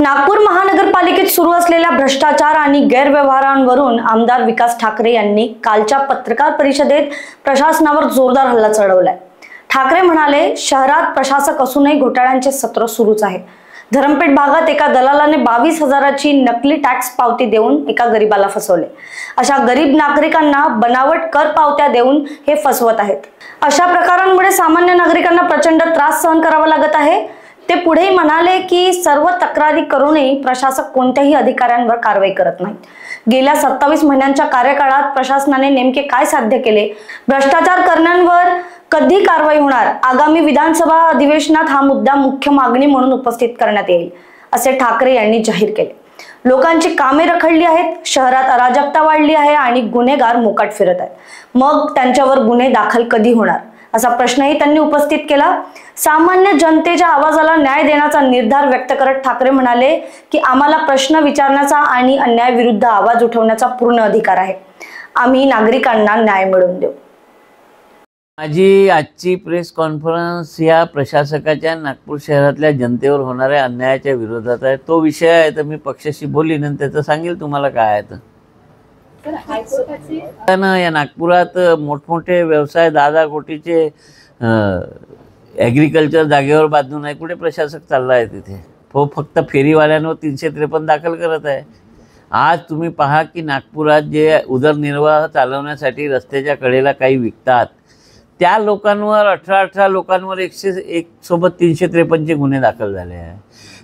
नागपूर महानगरपालिकेत सुरू असलेल्या भ्रष्टाचार आणि गैरव्यवहारांवरून आमदार विकास ठाकरे यांनी कालच्या पत्रकार परिषदेत प्रशासनावर जोरदार हल्ला चढवलाय। ठाकरे म्हणाले, शहरात प्रशासक असूनही घोटाळ्यांचे सत्र सुरूच आहे। धरमपेठ भागात एका दलालाने 22,000ची नकली टॅक्स पावती देऊन एका गरीबाला फसवले। अशा गरीब नागरिकांना बनावट कर पावत्या देऊन हे फसवत आहेत। अशा प्रकारांमुळे सामान्य नागरिकांना प्रचंड त्रास सहन करावा लागत आहे। ते पुढे म्हणाले की सर्व तक्रारी करूनही प्रशासक कोणत्याही अधिकाऱ्यांवर कारवाई करत नाहीत। गेल्या 27 महिन्यांच्या कार्यकाळात प्रशासनाने नेमके काय साध्य केले, भ्रष्टाचार करणाऱ्यांवर कधी कारवाई होणार, आगामी विधानसभा अधिवेशनात हा मुद्दा मुख्य मागणी म्हणून उपस्थित करण्यात येईल, असे ठाकरे यांनी जाहीर केले। लोकांची कामे रखडली आहेत, शहरात अराजकता वाढली आहे आणि गुन्हेगार मोकाट फिरत आहेत। मग त्यांच्यावर गुन्हे दाखल कधी होणार, असा प्रश्नही त्यांनी उपस्थित केला। सामान्य जनतेच्या आवाजाला न्याय देण्याचा निर्धार व्यक्त करत ठाकरे म्हणाले की आम्हाला प्रश्न विचारण्याचा आणि अन्यायाविरुद्ध आवाज उठवण्याचा पूर्ण अधिकार आहे। आम्ही नागरिकांना न्याय मिळवून देऊ। माझी आजची प्रेस कॉन्फरन्स या प्रशासकाच्या नागपूर शहरातल्या जनतेवर होणाऱ्या अन्यायाच्या विरोधात आहे। तो विषय आहे तर मी पक्षाशी बोलीन आणि त्याचं सांगेल तुम्हाला काय आहे तर या नागपुरात मोठमोठे व्यवसाय 10-10 कोटीचे ॲग्रिकल्चर जागेवर बांधून आहे। कुठे प्रशासक चालला आहे तिथे? फक्त फेरीवाल्यांवर 353 दाखल करत आहे। आज तुम्ही पहा की नागपुरात जे उदरनिर्वाह चालवण्यासाठी रस्त्याच्या कडेला काही विकतात त्या लोकांवर 18 लोकांवर 101 सोबत 353चे गुन्हे दाखल झाले आहे।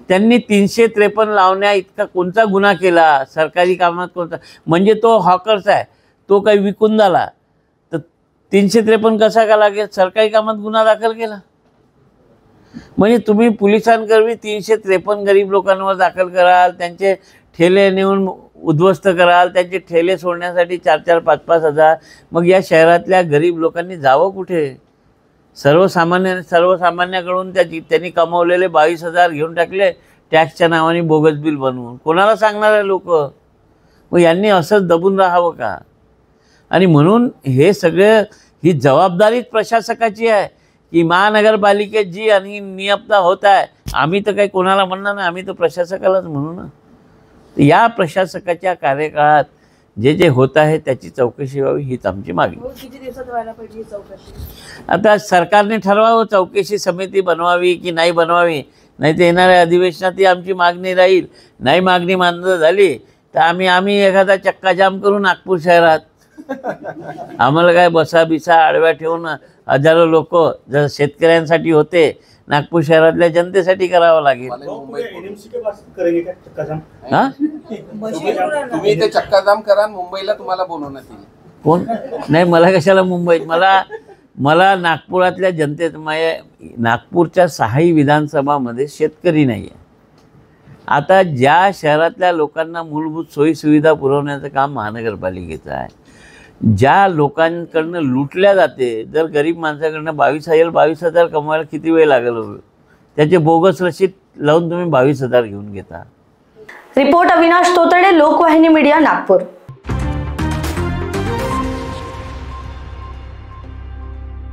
त्यांनी 353 लावण्या इतका कोणता गुन्हा केला सरकारी कामात कोणता? म्हणजे तो हॉकर्स आहे, तो काही विकून झाला तर 353 कसा का लागेल? सरकारी कामात गुन्हा दाखल केला म्हणजे तुम्ही पोलिसांकरवी 353 गरीब लोकांवर दाखल कराल, त्यांचे ठेले नेऊन उद्ध्वस्त कराल, त्यांचे ठेले सोडण्यासाठी 4-4, 5-5 हजार। मग या शहरातल्या गरीब लोकांनी जावं कुठे? सर्वसामान्याकडून त्यांनी कमावलेले 22,000 घेऊन टाकले टॅक्सच्या नावाने बोगस बिल बनवून। कोणाला सांगणार आहे लोक? मग यांनी असंच दबून राहावं का? आणि म्हणून हे सगळं ही जबाबदारीच प्रशासकाची आहे की महानगरपालिकेत जी अनियमितता होत आहे, आम्ही तर काही कोणाला म्हणणार नाही, आम्ही तर प्रशासकालाच म्हणू ना। या प्रशासकाच्या कार्यकाळात जे जे होत आहे त्याची चौकशी व्हावी हीच आमची मागणी। किती दिवसात व्हायला पाहिजे ही चौकशी? आता सरकारने ठरवावं चौकशी समिती बनवावी की नाही बनवावी, नाही तर येणाऱ्या अधिवेशनात ही आमची मागणी राहील। नाही मागणी मान्य झाली तर आम्ही एखादा चक्का जाम करू नागपूर शहरात। आम्हाला काय बसा बिसा आडव्या ठेवून हजारो लोक जर शेतकऱ्यांसाठी होते, नागपूर शहरातल्या जनतेसाठी करावं लागेल। तुम्ही ते चक्का जाम करा, मुंबईला तुम्हाला बोलवण्यात येईल। कोण? नाही, मला कशाला मुंबईत? मला नागपुरातल्या जनतेत नागपूरच्या 6 विधानसभामध्ये शेतकरी नाही आहे। आता ज्या शहरातल्या लोकांना मूलभूत सोयी सुविधा पुरवण्याचं काम महानगरपालिकेचं आहे, ज्या लोकांकडनं लुटल्या जाते, जर गरीब माणसाकडनं 22,000 कमवायला किती वेळ लागेल? त्याचे बोगस रशीद लावून तुम्ही 22,000 घेऊन घेता। Report Avinash Totade, Lokvahini media, Nagpur.